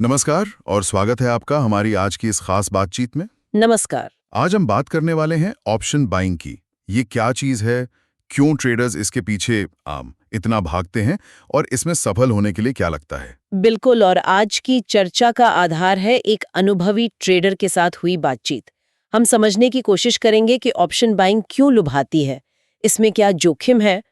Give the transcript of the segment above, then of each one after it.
नमस्कार और स्वागत है आपका हमारी आज की इस खास बातचीत में। नमस्कार। आज हम बात करने वाले हैं ऑप्शन बाइंग की। ये क्या चीज है, क्यों ट्रेडर्स इसके पीछे इतना भागते हैं और इसमें सफल होने के लिए क्या लगता है? बिल्कुल, और आज की चर्चा का आधार है एक अनुभवी ट्रेडर के साथ हुई बातचीत। हम समझने की कोशिश करेंगे कि ऑप्शन बाइंग क्यों लुभाती है, इसमें क्या जोखिम है,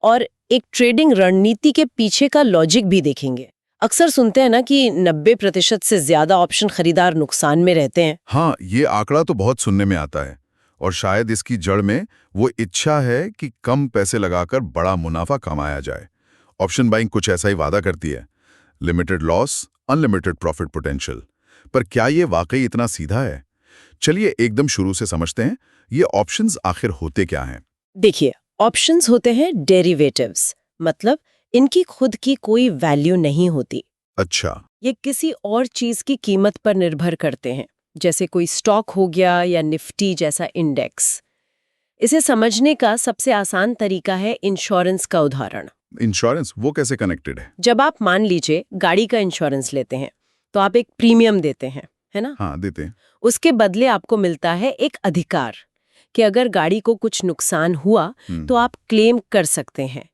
और एक ट्रेडिंग रणनीति के पीछे का लॉजिक भी देखेंगे। अक्सर सुनते हैं ना कि 90% से ज्यादा ऑप्शन खरीदार नुकसान में रहते हैं। हाँ, ये आंकड़ा तो बहुत सुनने में आता है और शायद इसकी जड़ में वो इच्छा है कि कम पैसे लगाकर बड़ा मुनाफा कमाया जाए। ऑप्शन बाइंग कुछ ऐसा ही वादा करती है, limited loss, unlimited profit potential. पर क्या ये वाकई इतना सीधा है? चलिए एकदम शुरू से समझते हैं, ये ऑप्शंस आखिर होते क्या हैं। देखिए, ऑप्शंस होते हैं डेरिवेटिव्स, मतलब इनकी खुद की कोई वैल्यू नहीं होती। अच्छा। ये किसी और चीज की कीमत पर निर्भर करते हैं, जैसे कोई स्टॉक हो गया या निफ्टी जैसा इंडेक्स। इसे समझने का सबसे आसान तरीका है इंश्योरेंस का उदाहरण। इंश्योरेंस वो कैसे कनेक्टेड है? जब आप मान लीजिए गाड़ी का इंश्योरेंस लेते हैं, तो आप एक प्रीमियम देते हैं, है ना? हाँ, देते हैं। उसके बदले आपको मिलता है एक अधिकार कि अगर गाड़ी को कुछ नुकसान हुआ तो आप क्लेम कर सकते हैं।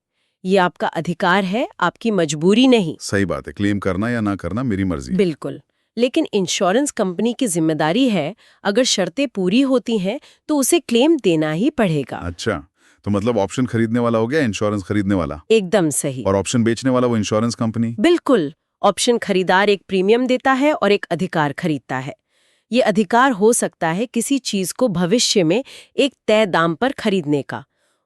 ये आपका अधिकार है, आपकी मजबूरी नहीं। सही बात है, क्लेम करना या ना करना मेरी मर्जी। बिल्कुल। लेकिन इंश्योरेंस कंपनी की जिम्मेदारी है, अगर शर्तें पूरी होती हैं तो उसे क्लेम देना ही पड़ेगा। अच्छा, तो मतलब ऑप्शन खरीदने वाला हो गया इंश्योरेंस खरीदने वाला, एकदम सही। और ऑप्शन बेचने वाला वो इंश्योरेंस कंपनी। बिल्कुल। ऑप्शन खरीदार एक प्रीमियम देता है और एक अधिकार खरीदता है। ये अधिकार हो सकता है किसी चीज को भविष्य में एक तय दाम पर खरीदने का,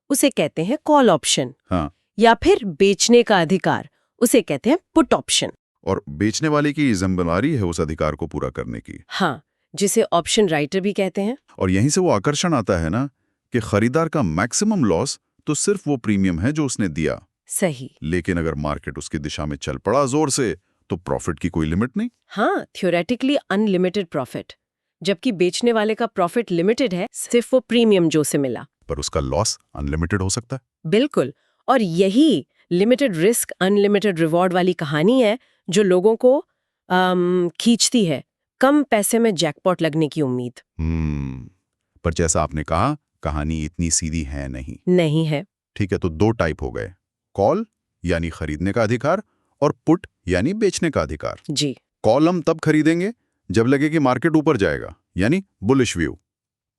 उसे कहते हैं कॉल ऑप्शन। हाँ, या फिर बेचने का अधिकार, उसे कहते हैं पुट ऑप्शन। और बेचने वाले की जिम्मेदारी है उस अधिकार को पूरा करने की। हाँ, जिसे ऑप्शन राइटर भी कहते हैं। और यहीं से वो आकर्षण आता है ना, कि खरीदार का मैक्सिमम लॉस तो सिर्फ वो प्रीमियम है जो उसने दिया। सही। लेकिन अगर मार्केट उसकी दिशा में चल पड़ा जोर से, तो प्रॉफिट की कोई लिमिट नहीं। हाँ, थ्योरेटिकली अनलिमिटेड प्रॉफिट। जबकि बेचने वाले का प्रॉफिट लिमिटेड है, सिर्फ वो प्रीमियम जो से मिला। पर उसका लॉस अनलिमिटेड हो सकता है। बिल्कुल। और यही लिमिटेड रिस्क अनलिमिटेड रिवॉर्ड वाली कहानी है जो लोगों को खींचती है, कम पैसे में जैकपॉट लगने की उम्मीद। पर जैसा आपने कहा, कहानी इतनी सीधी है नहीं। नहीं है। ठीक है, तो दो टाइप हो गए, कॉल यानी खरीदने का अधिकार, और पुट यानी बेचने का अधिकार। जी। कॉल हम तब खरीदेंगे जब लगे कि मार्केट ऊपर जाएगा, यानी बुलिश व्यू,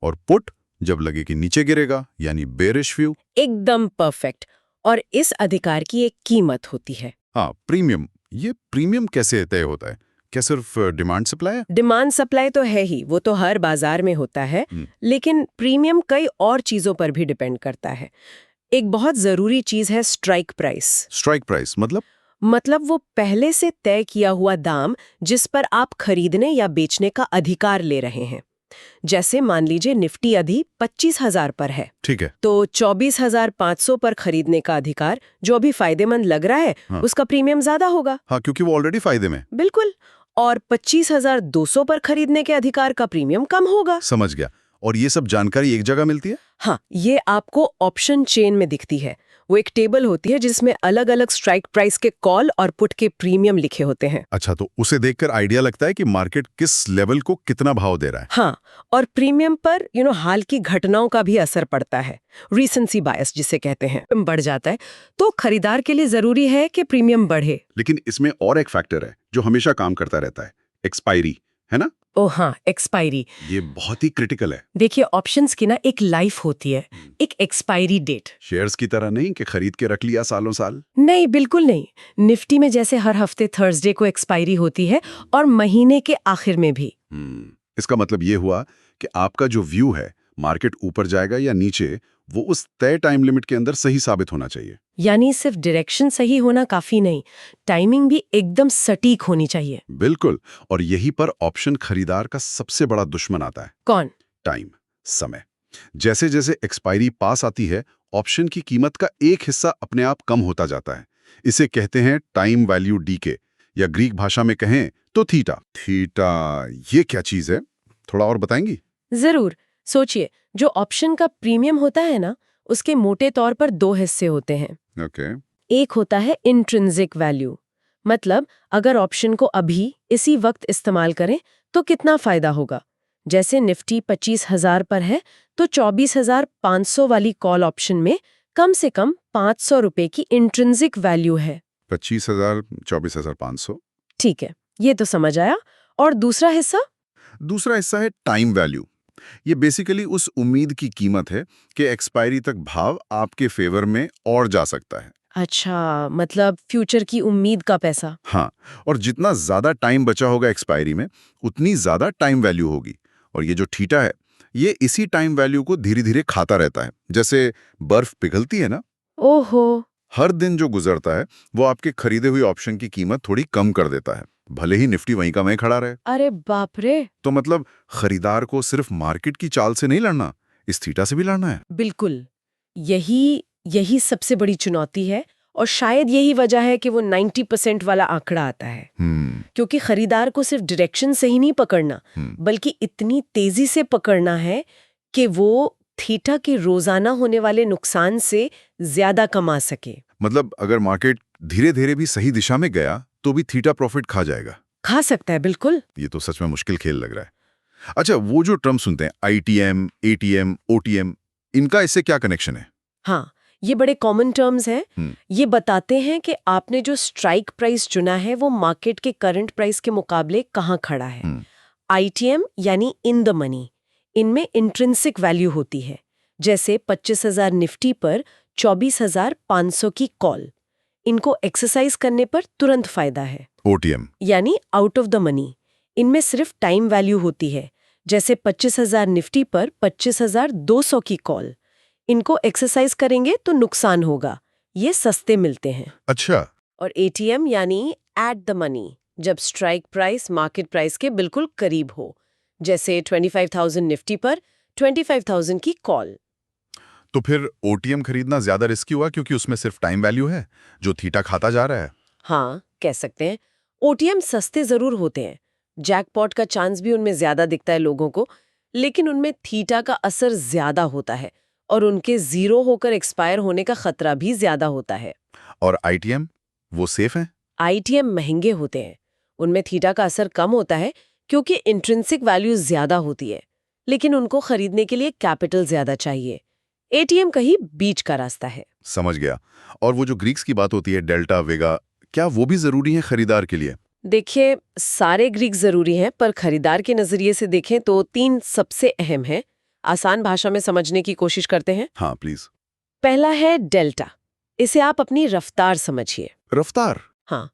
और पुट जब लगे कि नीचे गिरेगा, यानी बेरिश व्यू। एकदम परफेक्ट। और इस अधिकार की एक कीमत होती है। हाँ, प्रीमियम। ये प्रीमियम कैसे तय होता है? क्या सिर्फ डिमांड सप्लाई है? डिमांड सप्लाई तो है ही, वो तो हर बाजार में होता है। लेकिन प्रीमियम कई और चीजों पर भी डिपेंड करता है। एक बहुत जरूरी चीज है स्ट्राइक प्राइस। स्ट्राइक प्राइस मतलब वो पहले से तय किया हुआ दाम जिस पर आप खरीदने या बेचने का अधिकार ले रहे हैं। जैसे मान लीजिए निफ्टी अभी 25,000 पर है, ठीक है। तो 24,500 पर खरीदने का अधिकार जो अभी फायदेमंद लग रहा है, हाँ। उसका प्रीमियम ज्यादा होगा। हाँ, क्योंकि वो ऑलरेडी फायदे में। बिल्कुल। और 25,200 पर खरीदने के अधिकार का प्रीमियम कम होगा। समझ गया। और ये सब जानकारी एक जगह मिलती है? हाँ, ये आपको ऑप्शन चेन में दिखती है। वो एक टेबल होती है जिसमें अलग अलग स्ट्राइक प्राइस के कॉल और पुट के प्रीमियम लिखे होते हैं। अच्छा, तो उसे देखकर आइडिया लगता है कि मार्केट किस लेवल को कितना भाव दे रहा है। हाँ, और प्रीमियम पर हाल की घटनाओं का भी असर पड़ता है। रीसेंसी बायस जिसे कहते हैं, बढ़ जाता है तो खरीदार के लिए जरूरी है कि प्रीमियम बढ़े। लेकिन इसमें और एक फैक्टर है जो हमेशा काम करता रहता है, एक्सपायरी, है ना? ओह हाँ, एक्सपायरी। ये बहुत ही क्रिटिकल है। देखिए, ऑप्शंस की ना एक लाइफ होती है, एक एक्सपायरी डेट। शेयर्स की तरह नहीं कि खरीद के रख लिया सालों साल। नहीं, बिल्कुल नहीं। निफ्टी में जैसे हर हफ्ते थर्सडे को एक्सपायरी होती है, और महीने के आखिर में भी। इसका मतलब ये हुआ कि आपका जो व्यू है, मार्केट ऊपर जाएगा या नीचे, वो उस तय टाइम लिमिट के अंदर सही साबित होना चाहिए। यानी सिर्फ डायरेक्शन सही होना काफी नहीं, टाइमिंग भी एकदम सटीक होनी चाहिए। बिल्कुल। और यही पर ऑप्शन खरीदार का सबसे बड़ा दुश्मन आता है। कौन? टाइम, समय। जैसे जैसे एक्सपायरी पास आती है, ऑप्शन की कीमत का एक हिस्सा अपने आप कम होता जाता है। इसे कहते हैं टाइम वैल्यू डीके, या ग्रीक भाषा में कहें तो थीटा। थीटा ये क्या चीज है, थोड़ा और बताएंगी? जरूर। सोचिए, जो ऑप्शन का प्रीमियम होता है ना, उसके मोटे तौर पर दो हिस्से होते हैं। ओके। एक होता है इंट्रिंसिक वैल्यू, मतलब अगर ऑप्शन को अभी इसी वक्त इस्तेमाल करें तो कितना फायदा होगा? जैसे निफ्टी 25,000 पर है तो 24,500 वाली कॉल ऑप्शन में कम से कम 500 रुपए की इंट्रिंसिक वैल्यू है। 25,000, 24,500। ठीक है, ये तो समझ आया। और दूसरा हिस्सा? दूसरा हिस्सा है टाइम वैल्यू। ये बेसिकली उस उम्मीद की कीमत है कि एक्सपायरी तक भाव आपके फेवर में और जा सकता है। अच्छा, मतलब फ्यूचर की उम्मीद का पैसा। हाँ, और जितना ज्यादा टाइम बचा होगा एक्सपायरी में, उतनी ज्यादा टाइम वैल्यू होगी। और ये जो थीटा है, ये इसी टाइम वैल्यू को धीरे धीरे खाता रहता है। जैसे बर्फ पिघलती है ना, ओहो। हर दिन जो गुजरता है वो आपके खरीदे हुए ऑप्शन की कीमत थोड़ी कम कर देता है, भले ही निफ्टी वहीं का वहीं खड़ा रहे। अरे बाप रे। तो मतलब खरीदार को सिर्फ मार्केट की चाल से नहीं लड़ना, इस थीटा से भी लड़ना है। बिल्कुल। यही यही सबसे बड़ी चुनौती है और शायद यही वजह है कि वो 90% वाला आंकड़ा आता है। क्योंकि खरीदार को सिर्फ डायरेक्शन से ही नहीं पकड़ना, बल्कि इतनी तेजी से पकड़ना है कि वो थीटा के रोजाना होने वाले नुकसान से ज्यादा कमा सके। मतलब अगर मार्केट धीरे धीरे भी सही दिशा में गया तो भी थीटा प्रॉफिट खा जाएगा। खा सकता है, बिल्कुल। ये तो सच में मुश्किल खेल लग रहा है। अच्छा, वो जो टर्म सुनते हैं आईटीएम, एटीएम, ओटीएम, इनका इससे क्या कनेक्शन है? हाँ, ये बड़े कॉमन टर्म्स हैं। ये बताते हैं कि आपने जो स्ट्राइक प्राइस चुना है वो मार्केट के करंट प्राइस के मुकाबले कहाँ खड़ा है। आईटीएम यानी इन द मनी, इनमें इंट्रिंसिक वैल्यू होती है। जैसे 25,000 निफ्टी पर 24,500 की कॉल, इनको एक्सरसाइज करने पर तुरंत फायदा है। ओटीएम यानी आउट ऑफ द मनी, इनमें सिर्फ टाइम वैल्यू होती है। जैसे 25,000 निफ्टी पर 25,200 की कॉल, इनको एक्सरसाइज करेंगे तो नुकसान होगा, ये सस्ते मिलते हैं। अच्छा। और एटीएम यानी एट द मनी, जब स्ट्राइक प्राइस मार्केट प्राइस के बिल्कुल करीब हो, जैसे 25,000 निफ्टी पर 25,000 की कॉल। तो फिर ओटीएम खरीदना ज्यादा रिस्की हुआ क्योंकि उसमें सिर्फ टाइम वैल्यू है जो थीटा खाता जा रहा है। हाँ, कह सकते हैं। ओटीएम सस्ते जरूर होते हैं, जैकपॉट का चांस भी उनमें ज्यादा दिखता है लोगों को, लेकिन उनमें थीटा का असर ज्यादा होता है और उनके जीरो होकर एक्सपायर होने का खतरा भी ज्यादा होता है। और आईटीएम, वो सेफ हैं? आईटीएम महंगे होते हैं, उनमें थीटा का असर कम होता है क्योंकि इंट्रिंसिक वैल्यू ज्यादा होती है, लेकिन उनको खरीदने के लिए कैपिटल ज्यादा चाहिए। एटीएम कहीं बीच का रास्ता है। समझ गया। और वो जो ग्रीक्स की बात होती है, डेल्टा, वेगा, क्या वो भी जरूरी है खरीदार के लिए? देखिए, सारे ग्रीक जरूरी हैं, पर खरीदार के नजरिए से देखें तो 3 सबसे अहम हैं। आसान भाषा में समझने की कोशिश करते हैं। हाँ प्लीज। पहला है डेल्टा। इसे आप अपनी रफ्तार समझिए। रफ्तार? हाँ,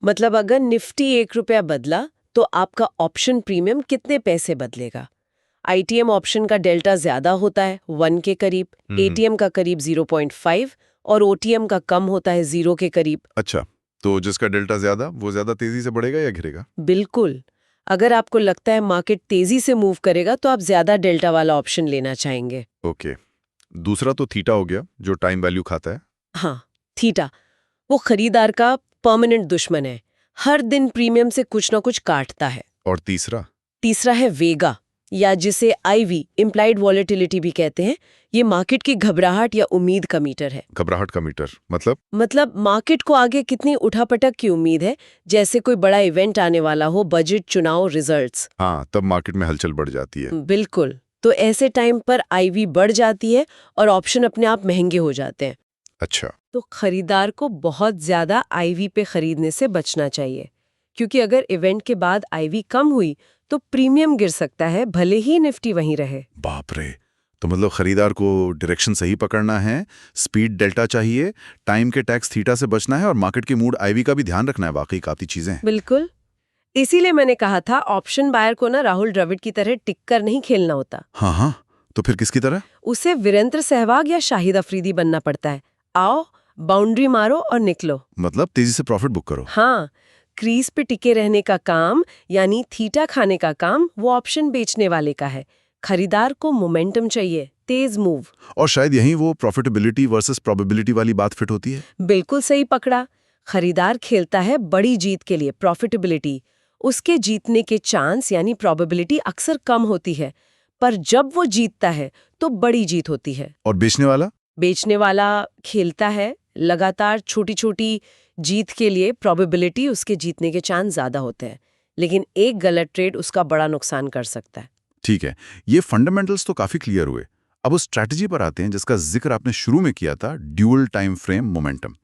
मतलब अगर निफ्टी 1 रुपया बदला तो आपका ऑप्शन प्रीमियम कितने पैसे बदलेगा। आईटीएम ऑप्शन का डेल्टा ज्यादा होता है, 1 के करीब, एटीएम का करीब 0.5 और ओटीएम का कम होता है, 0 के करीब। अच्छा, तो जिसका डेल्टा ज्यादा, वो ज्यादा तेजी से बढ़ेगा या गिरेगा? बिल्कुल। अगर आपको लगता है मार्केट तेजी से मूव करेगा तो आप ज्यादा डेल्टा वाला ऑप्शन लेना चाहेंगे। ओके। दूसरा तो थीटा हो गया, जो टाइम वैल्यू खाता है। हाँ, थीटा वो खरीदार का परमानेंट दुश्मन है, हर दिन प्रीमियम से कुछ ना कुछ काटता है। और तीसरा? तीसरा है वेगा, या जिसे आईवी इम्प्लाइड वॉलेटिलिटी भी कहते हैं। ये मार्केट की घबराहट या उम्मीद का मीटर है। घबराहट का मीटर मतलब मार्केट को आगे कितनी उठापटक की उम्मीद है, जैसे कोई बड़ा इवेंट आने वाला हो, बजट, चुनाव, रिजल्ट्स। हाँ, तब मार्केट में हलचल बढ़ जाती है। बिल्कुल। तो ऐसे टाइम पर आईवी बढ़ जाती है और ऑप्शन अपने आप महंगे हो जाते हैं। अच्छा। तो खरीदार को बहुत ज्यादा आईवी पे खरीदने से बचना चाहिए, क्योंकि अगर इवेंट के बाद आईवी कम हुई तो प्रीमियम गिर सकता है, भले ही निफ्टी वहीं रहे। बाप रे। तो मतलब खरीदार को डायरेक्शन सही पकड़ना है, स्पीड डेल्टा चाहिए, टाइम के टैक्स थीटा से बचना है और मार्केट के मूड आईवी का भी ध्यान रखना है। वाकई काफी चीजें हैं। बिल्कुल। इसीलिए मैंने कहा था ऑप्शन बायर को ना राहुल द्रविड़ की तरह टिक कर नहीं खेलना होता। हाँ हाँ, तो फिर किसकी तरह? उसे वीरेंद्र सहवाग या शाहिद अफरीदी बनना पड़ता है। आओ, बाउंड्री मारो और निकलो। मतलब तेजी से प्रॉफिट बुक करो। हाँ, क्रीज पे टिके रहने का काम यानी थीटा खाने का काम वो ऑप्शन बेचने वाले का है। खरीदार को मोमेंटम चाहिए, तेज मूव। और शायद यही वो प्रॉफिटेबिलिटी वर्सेस प्रोबेबिलिटी वाली बात फिट होती है। बिल्कुल सही पकड़ा। खरीदार खेलता है बड़ी जीत के लिए, प्रॉफिटेबिलिटी। उसके जीतने के चांस यानी प्रोबेबिलिटी अक्सर कम होती है, पर जब वो जीतता है तो बड़ी जीत होती है। और बेचने वाला? बेचने वाला खेलता है लगातार छोटी छोटी जीत के लिए प्रोबेबिलिटी उसके जीतने के चांस ज्यादा होते हैं, लेकिन एक गलत ट्रेड उसका बड़ा नुकसान कर सकता है। ठीक है, ये फंडामेंटल्स तो काफी क्लियर हुए। अब उस स्ट्रैटेजी पर आते हैं जिसका जिक्र आपने शुरू में किया था, ड्यूअल टाइम फ्रेम मोमेंटम।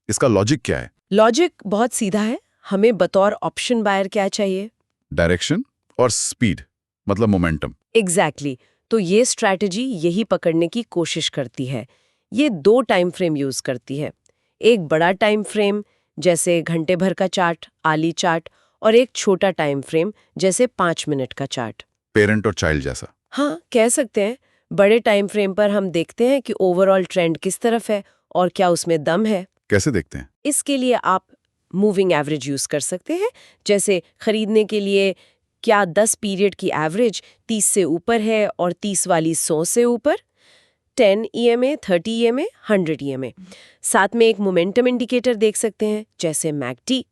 इसका लॉजिक क्या है? लॉजिक बहुत सीधा है। हमें बतौर ऑप्शन बायर क्या चाहिए? डायरेक्शन और स्पीड, मतलब मोमेंटम। एग्जैक्टली तो ये स्ट्रैटेजी यही पकड़ने की कोशिश करती है। ये 2 टाइम फ्रेम यूज करती है, एक बड़ा टाइम फ्रेम जैसे घंटे भर का चार्ट, आली चार्ट, और एक छोटा टाइम फ्रेम जैसे 5 मिनट का चार्ट। पेरेंट और चाइल्ड जैसा। हाँ, कह सकते हैं। बड़े टाइम फ्रेम पर हम देखते हैं कि ओवरऑल ट्रेंड किस तरफ है और क्या उसमें दम है। कैसे देखते हैं? इसके लिए आप मूविंग एवरेज यूज कर सकते हैं। जैसे खरीदने के लिए क्या 10 पीरियड की एवरेज 30 से ऊपर है और 30 वाली 100 से ऊपर, 10 EMA, 30 EMA, 100 EMA। साथ में एक मोमेंटम इंडिकेटर देख सकते हैं जैसे मैकडी।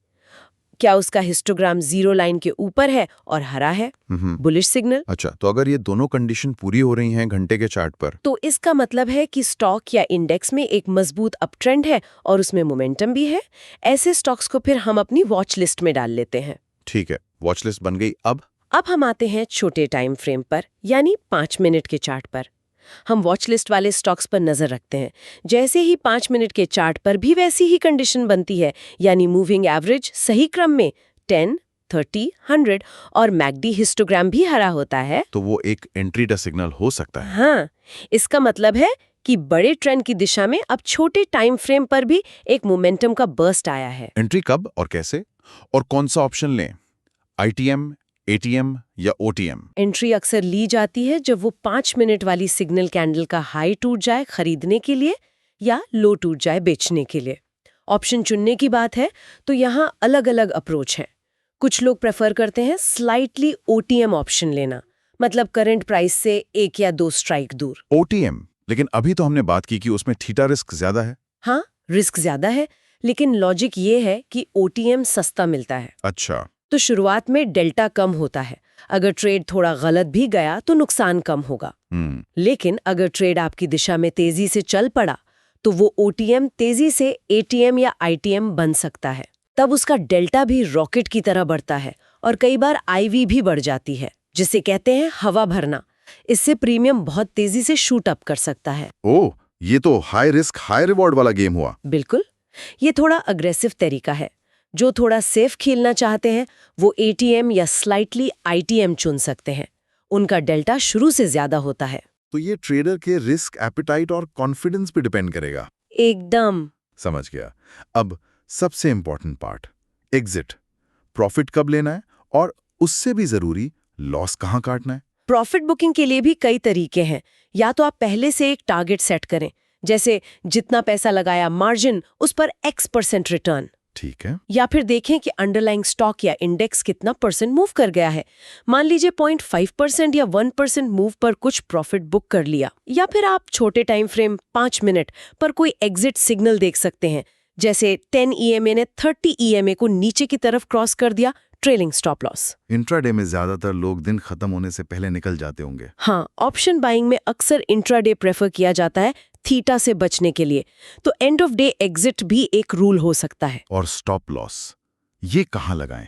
क्या उसका हिस्टोग्राम 0 लाइन के ऊपर है और हरा है, बुलिश सिग्नल। अच्छा, तो अगर ये दोनों कंडीशन पूरी हो रही हैं घंटे के चार्ट पर, तो इसका मतलब है कि स्टॉक या इंडेक्स में एक मजबूत अप ट्रेंड है और उसमें मोमेंटम भी है। ऐसे स्टॉक्स को फिर हम अपनी वॉच लिस्ट में डाल लेते हैं। ठीक है, वॉच लिस्ट बन गई। अब हम आते हैं छोटे टाइम फ्रेम पर, यानी 5 मिनट के चार्ट पर। हम वॉच लिस्ट वाले स्टॉक्स पर नजर रखते हैं। जैसे ही 5 मिनट के चार्ट पर भी वैसी ही कंडीशन बनती है, यानी मूविंग एवरेज सही क्रम में 10, 30, 100 और मैकडी हिस्टोग्राम भी हरा होता है, तो वो एक एंट्री द सिग्नल हो सकता है। हाँ, इसका मतलब है कि बड़े ट्रेंड की दिशा में अब छोटे टाइम फ्रेम पर भी एक मोमेंटम का बर्स्ट आया है। एंट्री कब और कैसे, और कौन सा ऑप्शन लें? ITM, ATM या OTM? एंट्री अक्सर ली जाती है जब वो 5 मिनट वाली सिग्नल कैंडल का हाई टूट जाए खरीदने के लिए या लो टूट जाए बेचने के लिए। ऑप्शन चुनने की बात है तो यहाँ अलग अलग अप्रोच है। कुछ लोग प्रेफर करते हैं स्लाइटली OTM ऑप्शन लेना, मतलब करंट प्राइस से 1 या 2 स्ट्राइक दूर। OTM, लेकिन अभी तो हमने बात की कि उसमें थीटा रिस्क ज्यादा है। हाँ, रिस्क ज्यादा है, लेकिन लॉजिक ये है कि OTM सस्ता मिलता है। अच्छा, तो शुरुआत में डेल्टा कम होता है। अगर ट्रेड थोड़ा गलत भी गया तो नुकसान कम होगा। लेकिन अगर ट्रेड आपकी दिशा में तेजी से चल पड़ा तो वो OTM तेजी से ATM या ITM बन सकता है। तब उसका डेल्टा भी रॉकेट की तरह बढ़ता है और कई बार IV भी बढ़ जाती है, जिसे कहते हैं हवा भरना। इससे प्रीमियम बहुत तेजी से शूट अप कर सकता है। ओह, ये तो हाई रिस्क हाई रिवॉर्ड वाला गेम हुआ। बिल्कुल, ये थोड़ा अग्रेसिव तरीका है। जो थोड़ा सेफ खेलना चाहते हैं वो ATM या स्लाइटली ITM चुन सकते हैं। उनका डेल्टा शुरू से ज्यादा होता है। तो ये ट्रेडर के रिस्क एपिटाइट और कॉन्फिडेंस पे डिपेंड करेगा। एकदम। समझ गया। अब सबसे इंपॉर्टेंट पार्ट, एग्जिट। प्रॉफिट कब लेना है और उससे भी जरूरी लॉस कहाँ काटना है? प्रॉफिट बुकिंग के लिए भी कई तरीके हैं। या तो आप पहले से एक टारगेट सेट करें, जैसे जितना पैसा लगाया मार्जिन उस पर X% रिटर्न। ठीक है। या फिर देखें कि अंडरलाइंग स्टॉक या इंडेक्स कितना % मूव कर गया है। मान लीजिए 0.5% या 1% मूव पर कुछ प्रॉफिट बुक कर लिया। या फिर आप छोटे टाइम फ्रेम 5 मिनट पर कोई एग्जिट सिग्नल देख सकते हैं, जैसे 10 EMA ने 30 EMA को नीचे की तरफ क्रॉस कर दिया, ट्रेलिंग स्टॉप लॉस। इंट्राडे में ज्यादातर लोग दिन खत्म होने से पहले निकल जाते होंगे। हाँ, ऑप्शन बाइंग में अक्सर इंट्राडे प्रेफर किया जाता है थीटा से बचने के लिए, तो एंड ऑफ डे एग्जिट भी एक रूल हो सकता है। और स्टॉप लॉस ये कहाँ लगाएं?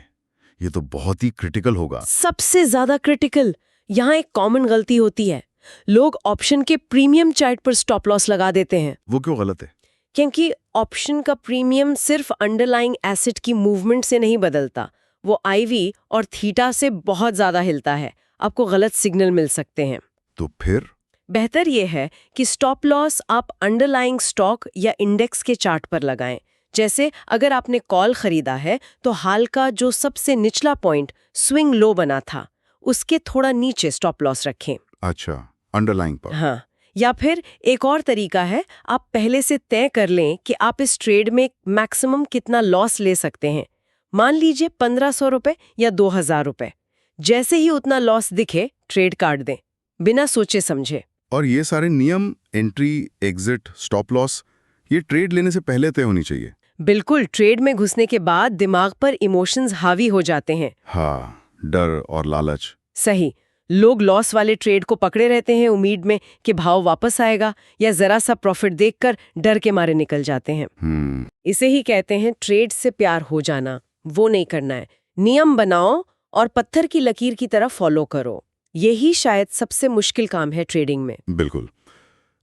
ये तो बहुत ही क्रिटिकल होगा। सबसे ज्यादा क्रिटिकल। यहाँ एक कॉमन गलती होती है, लोग ऑप्शन के प्रीमियम चार्ट पर स्टॉप लॉस लगा देते हैं। वो क्यों गलत है? क्योंकि ऑप्शन का प्रीमियम सिर्फ अंडरलाइंग एसेट की मूवमेंट से नहीं बदलता, वो IV और थीटा से बहुत ज्यादा हिलता है। आपको गलत सिग्नल मिल सकते हैं। तो फिर बेहतर ये है कि स्टॉप लॉस आप अंडरलाइंग स्टॉक या इंडेक्स के चार्ट पर लगाएं। जैसे अगर आपने कॉल खरीदा है तो हाल का जो सबसे निचला पॉइंट स्विंग लो बना था उसके थोड़ा नीचे स्टॉप लॉस रखें। अच्छा, अंडरलाइंग पर। हाँ, या फिर एक और तरीका है, आप पहले से तय कर लें कि आप इस ट्रेड में मैक्सिमम कितना लॉस ले सकते हैं। मान लीजिए 1500 रुपए या 2000 रुपए। जैसे ही उतना लॉस दिखे ट्रेड काट दें, बिना सोचे समझे। और ये सारे नियम, एंट्री, एग्जिट, स्टॉप लॉस, ये ट्रेड लेने से पहले तय होनी चाहिए। बिल्कुल, ट्रेड में घुसने के बाद दिमाग पर इमोशंस हावी हो जाते हैं। हाँ, डर और लालच। सही। लोग लॉस वाले ट्रेड को पकड़े रहते हैं उम्मीद में कि भाव वापस आएगा, या जरा सा प्रॉफिट देखकर डर के मारे निकल जाते हैं। इसे ही कहते हैं ट्रेड से प्यार हो जाना। वो नहीं करना है। नियम बनाओ और पत्थर की लकीर की तरह फॉलो करो। यही शायद सबसे मुश्किल काम है ट्रेडिंग में। बिल्कुल।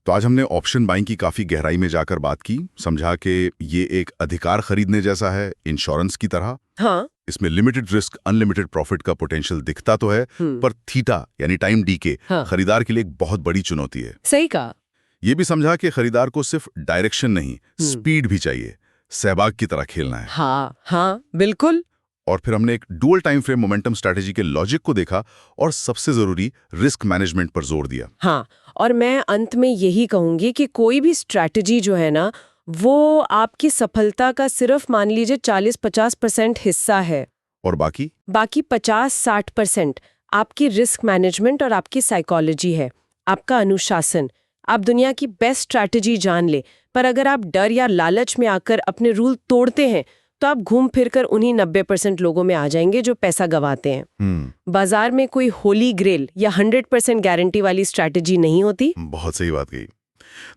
तो आज हमने ऑप्शन बाइंग की काफी गहराई में जाकर बात की, समझा कि ये एक अधिकार खरीदने जैसा है, इंश्योरेंस की तरह। हाँ। इसमें लिमिटेड रिस्क अनलिमिटेड प्रॉफिट का पोटेंशियल दिखता तो है, पर थीटा यानी टाइम डीके खरीदार के लिए एक बहुत बड़ी चुनौती है। सही कहा। ये भी समझा कि खरीदार को सिर्फ डायरेक्शन नहीं, स्पीड भी चाहिए। सहवाग की तरह खेलना है। हाँ, बिल्कुल। और फिर हमने एक dual time frame momentum strategy के लॉजिक को देखा और सबसे जरूरी रिस्क मैनेजमेंट पर जोर दिया। हाँ, और मैं अंत में यही कहूंगी कि कोई भी स्ट्रैटेजी जो है ना, वो आपकी सफलता का सिर्फ मान लीजिए 40-50% हिस्सा है, और बाकी 50-60% आपकी रिस्क मैनेजमेंट और आपकी साइकोलॉजी है, आपका अनुशासन। आप दुनिया की बेस्ट स्ट्रैटेजी जान ले, पर अगर आप डर या लालच में आकर अपने रूल तोड़ते हैं, तो आप घूम फिरकर उन्हीं 90% लोगों में आ जाएंगे जो पैसा गंवाते हैं। बाजार में कोई होली ग्रेल या 100% गारंटी वाली स्ट्रैटेजी नहीं होती। बहुत सही बात कही।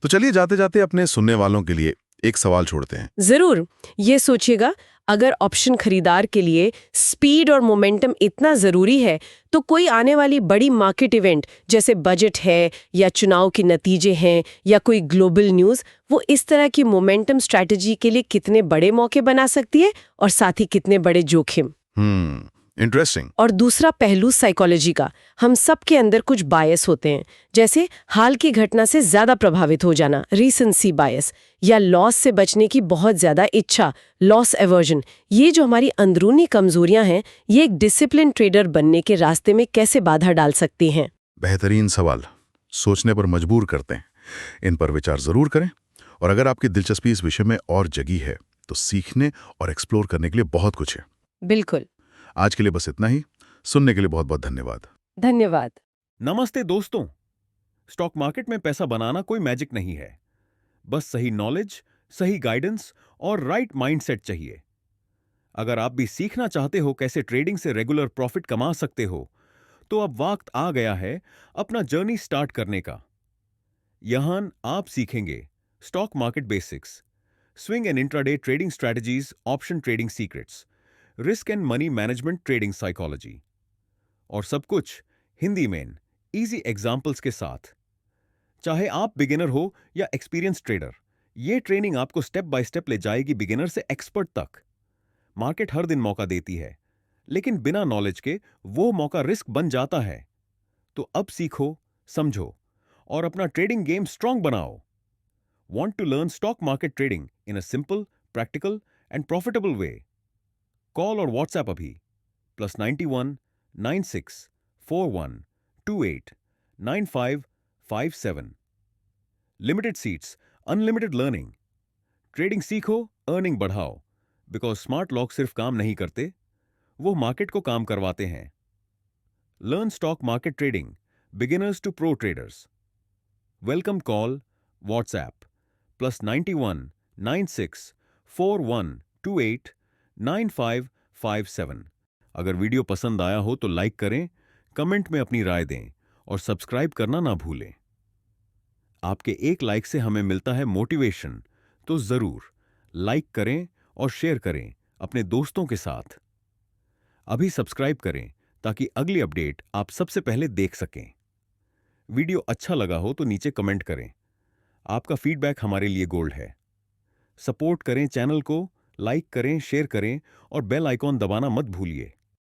तो चलिए जाते जाते अपने सुनने वालों के लिए एक सवाल छोड़ते हैं। जरूर। ये सोचिएगा, अगर ऑप्शन खरीदार के लिए स्पीड और मोमेंटम इतना जरूरी है, तो कोई आने वाली बड़ी मार्केट इवेंट जैसे बजट है या चुनाव के नतीजे हैं या कोई ग्लोबल न्यूज़, वो इस तरह की मोमेंटम स्ट्रैटेजी के लिए कितने बड़े मौके बना सकती है और साथ ही कितने बड़े जोखिम। इंटरेस्टिंग। और दूसरा पहलू साइकोलॉजी का। हम सब के अंदर कुछ बायस होते हैं, जैसे हाल की घटना से ज्यादा प्रभावित हो जाना, रीसेंसी बायस, या लॉस से बचने की बहुत ज्यादा इच्छा, लॉस एवर्जन। ये जो हमारी अंदरूनी कमजोरियां हैं, ये एक डिसिप्लिन ट्रेडर बनने के रास्ते में कैसे बाधा डाल सकती हैं? बेहतरीन सवाल, सोचने पर मजबूर करते हैं। इन पर विचार जरूर करें, और अगर आपकी दिलचस्पी इस विषय में और जगी है तो सीखने और एक्सप्लोर करने के लिए बहुत कुछ है। बिल्कुल। आज के लिए बस इतना ही। सुनने के लिए बहुत बहुत धन्यवाद। धन्यवाद। नमस्ते दोस्तों। स्टॉक मार्केट में पैसा बनाना कोई मैजिक नहीं है। बस सही नॉलेज, सही गाइडेंस और राइट माइंडसेट चाहिए। अगर आप भी सीखना चाहते हो कैसे ट्रेडिंग से रेगुलर प्रॉफिट कमा सकते हो, तो अब वक्त आ गया है अपना जर्नी स्टार्ट करने का। यहां आप सीखेंगे stock market basics, swing and intraday trading strategies, option trading secrets, risk and money management trading psychology, और सब कुछ हिंदी में इजी एग्जाम्पल्स के साथ। चाहे आप बिगिनर हो या एक्सपीरियंस ट्रेडर, ये ट्रेनिंग आपको स्टेप बाय स्टेप ले जाएगी बिगिनर से एक्सपर्ट तक। मार्केट हर दिन मौका देती है, लेकिन बिना नॉलेज के वो मौका रिस्क बन जाता है। तो अब सीखो, समझो और अपना ट्रेडिंग गेम स्ट्रांग बनाओ। Want to learn stock market trading in a simple, practical and profitable way? Call or WhatsApp अभी +91 96 41 28 9557। Limited seats, unlimited learning. Trading सीखो, अर्निंग बढ़ाओ, बिकॉज स्मार्ट लॉक सिर्फ काम नहीं करते, वो मार्केट को काम करवाते हैं। Learn stock market trading, beginners to pro traders. Welcome call, WhatsApp +91 96 41 28 9557। अगर वीडियो पसंद आया हो तो लाइक करें, कमेंट में अपनी राय दें और सब्सक्राइब करना ना भूलें। आपके एक लाइक से हमें मिलता है मोटिवेशन, तो जरूर लाइक करें और शेयर करें अपने दोस्तों के साथ। अभी सब्सक्राइब करें ताकि अगली अपडेट आप सबसे पहले देख सकें। वीडियो अच्छा लगा हो तो नीचे कमेंट करें। आपका फीडबैक हमारे लिए गोल्ड है। सपोर्ट करें चैनल को, लाइक करें, शेयर करें और बेल आइकॉन दबाना मत भूलिए।